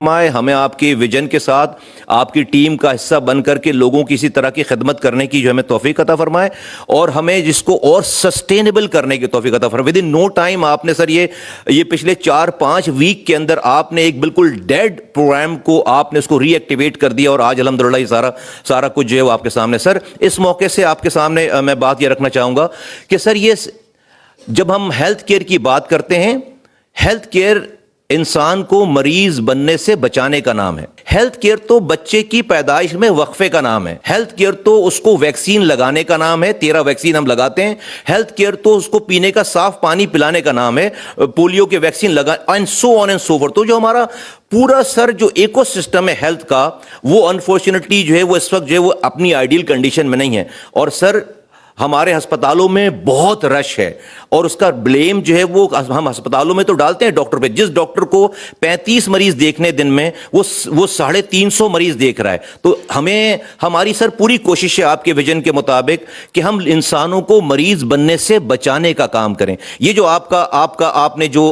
ہمیں آپ کے ویژن کے ساتھ آپ کی ٹیم کا حصہ بن کر کے لوگوں کی اسی طرح کی خدمت کرنے کی جو ہمیں توفیق عطا فرمائے، اور ہمیں جس کو اور سسٹینیبل کرنے کی توفیق عطا فرمائے۔ ود ان نو ٹائم آپ نے سر یہ پچھلے 4-5 ویک کے اندر آپ نے ایک بالکل ڈیڈ پروگرام کو آپ نے اس کو ری ایکٹیویٹ کر دیا، اور آج الحمدللہ یہ سارا کچھ جو ہے وہ آپ کے سامنے۔ سر اس موقع سے آپ کے سامنے میں بات یہ رکھنا چاہوں گا کہ سر یہ جب ہم ہیلتھ کیئر کی بات کرتے ہیں، ہیلتھ کیئر انسان کو مریض بننے سے بچانے کا نام ہے۔ ہیلتھ کیئر تو بچے کی پیدائش میں وقفے کا نام ہے۔ ہیلتھ کیئر تو اس کو ویکسین لگانے کا نام ہے، 13 ویکسین ہم لگاتے ہیں۔ ہیلتھ کیئر تو اس کو پینے کا صاف پانی پلانے کا نام ہے، پولیو کے ویکسین لگا and so on and so forth. تو جو ہمارا پورا سر جو ایکو سسٹم ہے ہیلتھ کا، وہ انفارچونیٹلی جو ہے وہ اس وقت جو ہے وہ اپنی آئیڈیل کنڈیشن میں نہیں ہے، اور سر ہمارے ہسپتالوں میں بہت رش ہے، اور اس کا بلیم جو ہے وہ ہم ہسپتالوں میں تو ڈالتے ہیں ڈاکٹر پہ۔ جس ڈاکٹر کو 35 مریض دیکھنے دن میں وہ 350 مریض دیکھ رہا ہے۔ تو ہماری سر پوری کوشش ہے آپ کے ویژن کے مطابق کہ ہم انسانوں کو مریض بننے سے بچانے کا کام کریں۔ یہ جو آپ نے جو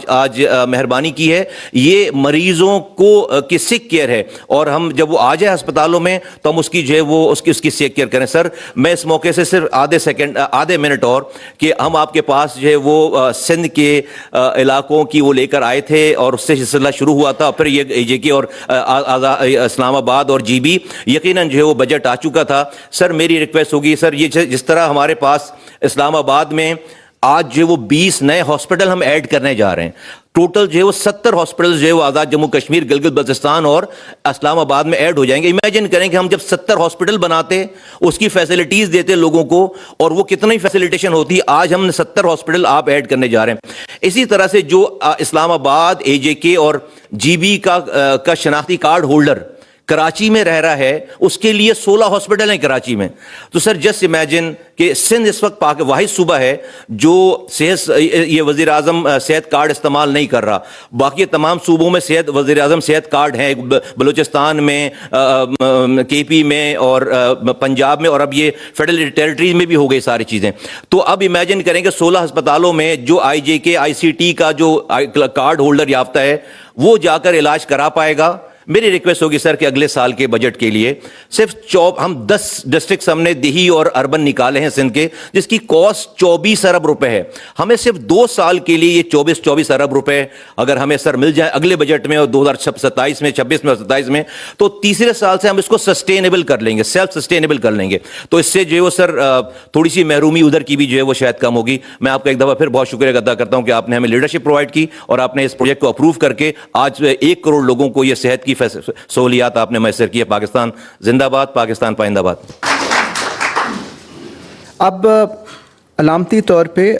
آج مہربانی کی ہے، یہ مریضوں کو کی سک کیئر ہے، اور ہم جب وہ آ جائے ہسپتالوں میں تو ہم اس کی جو ہے وہ اس کی سک کیئر کریں۔ سر میں اس موقع سے صرف آدھے منٹ اور کہ ہم آپ کے پاس جو ہے وہ سندھ کے علاقوں کی وہ لے کر آئے تھے، اور اس سے سلسلہ شروع ہوا تھا، پھر یہ AJK اور اسلام آباد اور GB یقیناً جو ہے وہ بجٹ آ چکا تھا۔ سر میری ریکویسٹ ہوگی سر، یہ جس طرح ہمارے پاس اسلام آباد میں آج جو ہے وہ 20 نئے ہاسپٹل ہم ایڈ کرنے جا رہے ہیں، ٹوٹل جو ہے وہ 70 ہاسپٹل جو ہے وہ آزاد جموں کشمیر، گلگت بلتستان اور اسلام آباد میں ایڈ ہو جائیں گے۔ امیجن کریں کہ ہم جب 70 ہاسپٹل بناتے، اس کی فیسلٹیز دیتے لوگوں کو، اور وہ کتنی فیسلیٹیشن ہوتی، آج ہم 70 ہاسپٹل آپ ایڈ کرنے جا رہے ہیں۔ اسی طرح سے جو اسلام آباد AJK اور GB کا شناختی کارڈ ہولڈر کراچی میں رہ رہا ہے، اس کے لیے 16 ہاسپٹل ہیں کراچی میں۔ تو سر جسٹ امیجن کہ سندھ اس وقت واحد صوبہ ہے جو یہ وزیر اعظم صحت کارڈ استعمال نہیں کر رہا، باقی تمام صوبوں میں وزیر اعظم صحت کارڈ ہیں، بلوچستان میں، KP میں، اور پنجاب میں، اور اب یہ فیڈرل ٹیریٹریز میں بھی ہو گئی ساری چیزیں۔ تو اب امیجن کریں کہ 16 ہسپتالوں میں جو IJK ICT کا جو کارڈ ہولڈر یافتہ ہے، وہ جا کر علاج کرا پائے گا۔ میری ریکویسٹ ہوگی سر کہ اگلے سال کے بجٹ کے لیے صرف ہم 10 ڈسٹرکٹس ہم نے دیہی اور اربن نکالے ہیں سندھ کے، جس کی کاسٹ 24 ارب روپے ہے۔ ہمیں صرف 2 سال کے لیے یہ 24 ارب روپے اگر ہمیں سر مل جائے اگلے بجٹ میں، اور 2027 میں، 26 میں اور 27 میں، تو تیسرے سال سے ہم اس کو سسٹینیبل کر لیں گے، سیلف سسٹینیبل کر لیں گے۔ تو اس سے جو ہے وہ سر تھوڑی سی محرومی ادھر کی بھی جو ہے وہ شاید کم ہوگی۔ میں آپ کا ایک دفعہ پھر بہت شکریہ ادا کرتا ہوں کہ آپ نے ہمیں لیڈرشپ پرووائڈ کی، اور آپ نے اس پروجیکٹ کو اپروو کر کے آج 1 کروڑ لوگوں کو یہ صحت کی سہولیات آپ نے میسر کی ہے۔ پاکستان زندہ باد، پاکستان پائندہ باد۔ اب علامتی طور پہ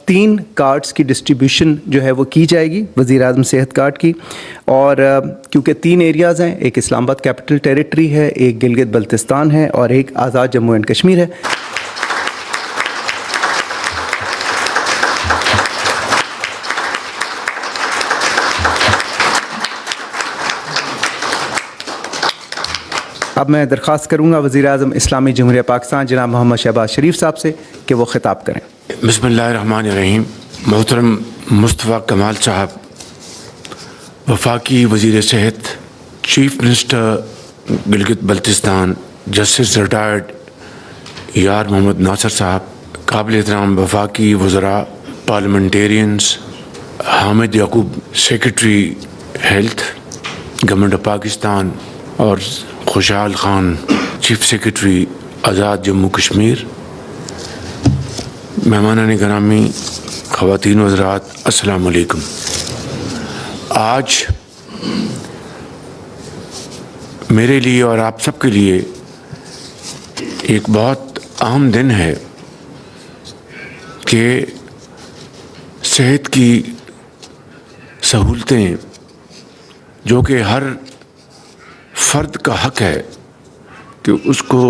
3 کارڈز کی ڈسٹریبیوشن جو ہے وہ کی جائے گی، وزیر اعظم صحت کارڈ کی، اور کیونکہ 3 ایریاز ہیں، ایک اسلام آباد کیپٹل ٹیریٹری ہے، ایک گلگت بلتستان ہے، اور ایک آزاد جموں اینڈ کشمیر ہے۔ اب میں درخواست کروں گا وزیر اعظم اسلامی جمہوریہ پاکستان جناب محمد شہباز شریف صاحب سے کہ وہ خطاب کریں۔ بسم اللہ الرحمن الرحیم۔ محترم مصطفیٰ کمال صاحب، وفاقی وزیر صحت، chief minister Gilgit Baltistan, justice retired Yar Muhammad Nasir صاحب، قابل احترام وفاقی وزراء، parliamentarians, Hamid Yaqub secretary health government of Pakistan, اور خوشحال خان چیف سیکرٹری آزاد جموں کشمیر، مہمانان گرامی، خواتین و حضرات، السلام علیکم۔ آج میرے لیے اور آپ سب کے لیے ایک بہت اہم دن ہے کہ صحت کی سہولتیں جو کہ ہر فرد کا حق ہے کہ اس کو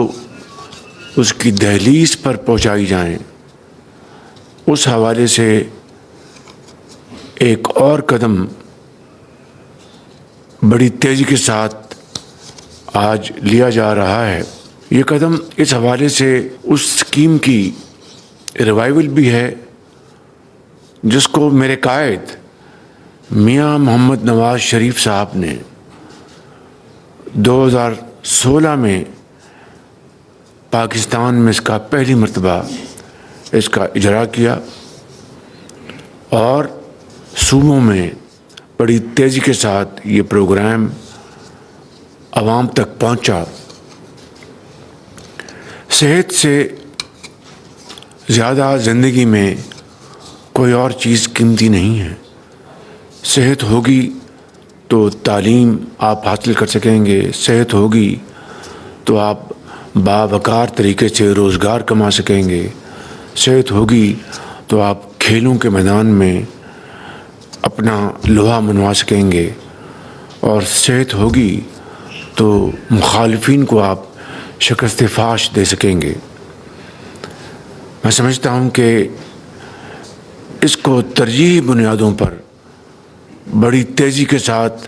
اس کی دہلیز پر پہنچائی جائیں، اس حوالے سے ایک اور قدم بڑی تیزی کے ساتھ آج لیا جا رہا ہے۔ یہ قدم اس حوالے سے اس اسکیم کی ریوائول بھی ہے جس کو میرے قائد میاں محمد نواز شریف صاحب نے 2016 میں پاکستان میں اس کا پہلی مرتبہ اس کا اجرا کیا اور صوبوں میں بڑی تیزی کے ساتھ یہ پروگرام عوام تک پہنچا۔ صحت سے زیادہ زندگی میں کوئی اور چیز قیمتی نہیں ہے۔ صحت ہوگی تو تعلیم آپ حاصل کر سکیں گے، صحت ہوگی تو آپ باوقار طریقے سے روزگار کما سکیں گے، صحت ہوگی تو آپ کھیلوں کے میدان میں اپنا لوہا منوا سکیں گے، اور صحت ہوگی تو مخالفین کو آپ شکست فاش دے سکیں گے۔ میں سمجھتا ہوں کہ اس کو ترجیحی بنیادوں پر بڑی تیزی کے ساتھ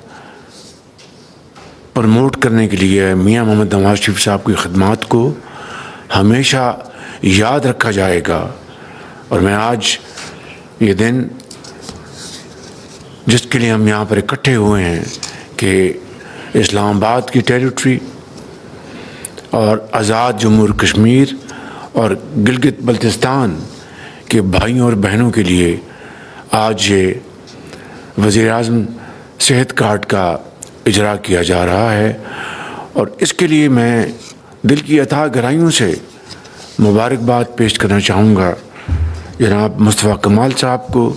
پروموٹ کرنے کے لیے میاں محمد نواز شریف صاحب کی خدمات کو ہمیشہ یاد رکھا جائے گا۔ اور میں آج یہ دن جس کے لیے ہم یہاں پر اکٹھے ہوئے ہیں کہ اسلام آباد کی ٹیریٹری اور آزاد جمہور کشمیر اور گلگت بلتستان کے بھائیوں اور بہنوں کے لیے آج یہ وزیر اعظم صحت کارڈ کا اجرا کیا جا رہا ہے، اور اس کے لیے میں دل کی اتھاہ گہرائیوں سے مبارکباد پیش کرنا چاہوں گا جناب مصطفیٰ کمال صاحب کو،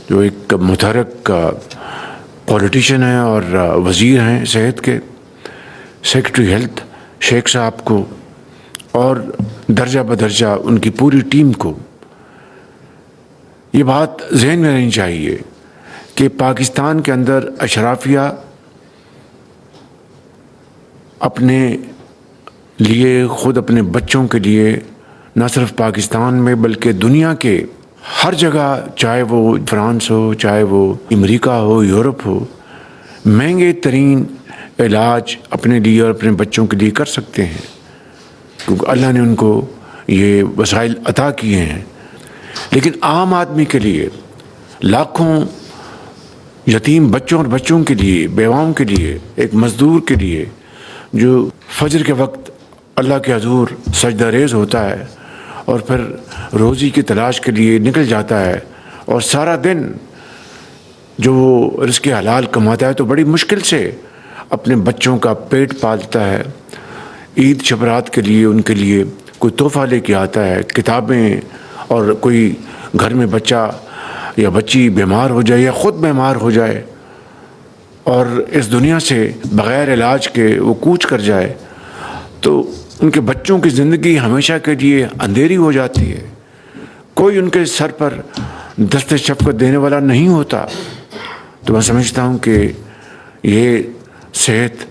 جو ایک متحرک پولیٹیشین ہیں اور وزیر ہیں صحت کے، سیکرٹری ہیلتھ شیخ صاحب کو، اور درجہ بدرجہ ان کی پوری ٹیم کو۔ یہ بات ذہن میں رہنی چاہیے کہ پاکستان کے اندر اشرافیہ اپنے لیے، خود اپنے بچوں کے لیے، نہ صرف پاکستان میں بلکہ دنیا کے ہر جگہ، چاہے وہ فرانس ہو، چاہے وہ امریکہ ہو، یورپ ہو، مہنگے ترین علاج اپنے لیے اور اپنے بچوں کے لیے کر سکتے ہیں، کیونکہ اللہ نے ان کو یہ وسائل عطا کیے ہیں۔ لیکن عام آدمی کے لیے، لاکھوں یتیم بچوں اور بچوں کے لیے، بیواؤں کے لیے، ایک مزدور کے لیے جو فجر کے وقت اللہ کے حضور سجدہ ریز ہوتا ہے اور پھر روزی کی تلاش کے لیے نکل جاتا ہے، اور سارا دن جو وہ رزق حلال کماتا ہے تو بڑی مشکل سے اپنے بچوں کا پیٹ پالتا ہے، عید شبرات کے لیے ان کے لیے کوئی تحفہ لے کے آتا ہے، کتابیں، اور کوئی گھر میں بچہ یا بچی بیمار ہو جائے یا خود بیمار ہو جائے اور اس دنیا سے بغیر علاج کے وہ کوچ کر جائے، تو ان کے بچوں کی زندگی ہمیشہ کے لیے اندھیری ہو جاتی ہے، کوئی ان کے سر پر دست شفقت دینے والا نہیں ہوتا۔ تو میں سمجھتا ہوں کہ یہ صحت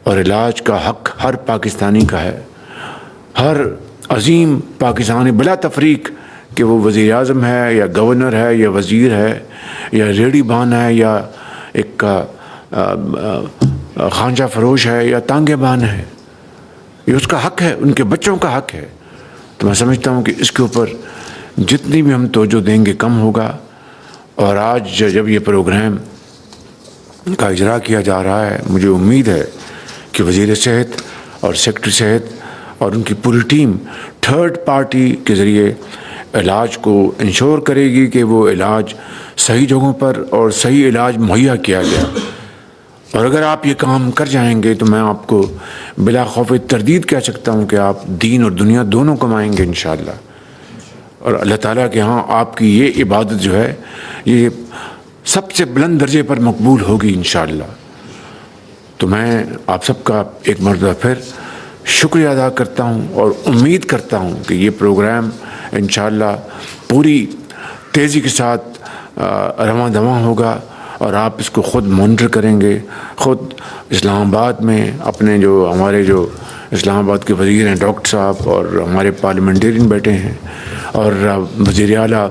اور علاج کا حق ہر پاکستانی کا ہے، ہر عظیم پاکستانی بلا تفریق کہ وہ وزیر اعظم ہے یا گورنر ہے یا وزیر ہے یا ریڑھی بان ہے یا ایک خانجہ فروش ہے یا تانگے بان ہے، یہ اس کا حق ہے، ان کے بچوں کا حق ہے۔ تو میں سمجھتا ہوں کہ اس کے اوپر جتنی بھی ہم توجہ دیں گے کم ہوگا، اور آج جب یہ پروگرام کا اجرا کیا جا رہا ہے، مجھے امید ہے کہ وزیر صحت اور سیکرٹری صحت اور ان کی پوری ٹیم تھرڈ پارٹی کے ذریعے علاج کو انشور کرے گی کہ وہ علاج صحیح جگہوں پر اور صحیح علاج مہیا کیا جائے۔ اور اگر آپ یہ کام کر جائیں گے تو میں آپ کو بلا خوف تردید کہہ سکتا ہوں کہ آپ دین اور دنیا دونوں کمائیں گے انشاءاللہ، اور اللہ تعالیٰ کے ہاں آپ کی یہ عبادت جو ہے یہ سب سے بلند درجے پر مقبول ہوگی انشاءاللہ۔ تو میں آپ سب کا ایک مرتبہ پھر شکریہ ادا کرتا ہوں اور امید کرتا ہوں کہ یہ پروگرام انشاءاللہ پوری تیزی کے ساتھ رواں دواں ہوگا، اور آپ اس کو خود مانیٹر کریں گے، خود اسلام آباد میں اپنے جو ہمارے جو اسلام آباد کے وزیر ہیں ڈاکٹر صاحب اور ہمارے پارلیمنٹرین بیٹھے ہیں، اور وزیر اعلیٰ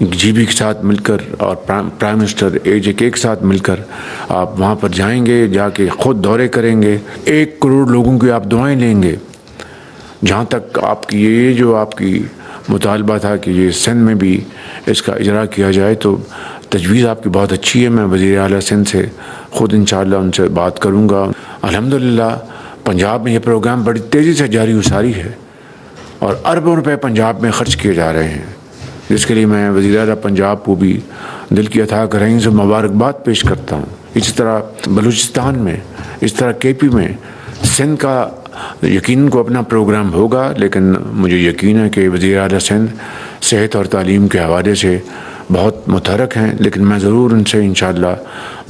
جی بی کے ساتھ مل کر اور پرائم منسٹر AJ کے ساتھ مل کر آپ وہاں پر جائیں گے، جا کے خود دورے کریں گے، 1 کروڑ لوگوں کی آپ دعائیں لیں گے۔ جہاں تک آپ کی یہ جو آپ کی مطالبہ تھا کہ یہ سندھ میں بھی اس کا اجرا کیا جائے، تو تجویز آپ کی بہت اچھی ہے. میں وزیر اعلیٰ سندھ سے خود انشاءاللہ ان سے بات کروں گا. الحمدللہ پنجاب میں یہ پروگرام بڑی تیزی سے جاری و ساری ہے اور اربوں روپے پنجاب میں خرچ کیے جا رہے ہیں، جس کے لیے میں وزیر اعلیٰ پنجاب کو بھی دل کی اتھاہ گہرائیوں سے مبارکباد پیش کرتا ہوں. اسی طرح بلوچستان میں، اس طرح کے پی میں، سندھ کا یقیناً کو اپنا پروگرام ہوگا، لیکن مجھے یقین ہے کہ وزیر اعلیٰ سندھ صحت اور تعلیم کے حوالے سے بہت متحرک ہیں، لیکن میں ضرور ان سے انشاءاللہ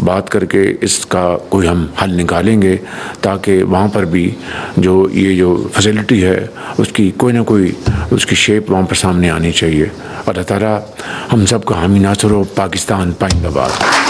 بات کر کے اس کا کوئی ہم حل نکالیں گے تاکہ وہاں پر بھی یہ جو فیسلٹی ہے اس کی کوئی نہ کوئی اس کی شیپ وہاں پر سامنے آنی چاہیے. اللہ تعالیٰ ہم سب کا حامی ناصر ہو. پاکستان پائندہ باد.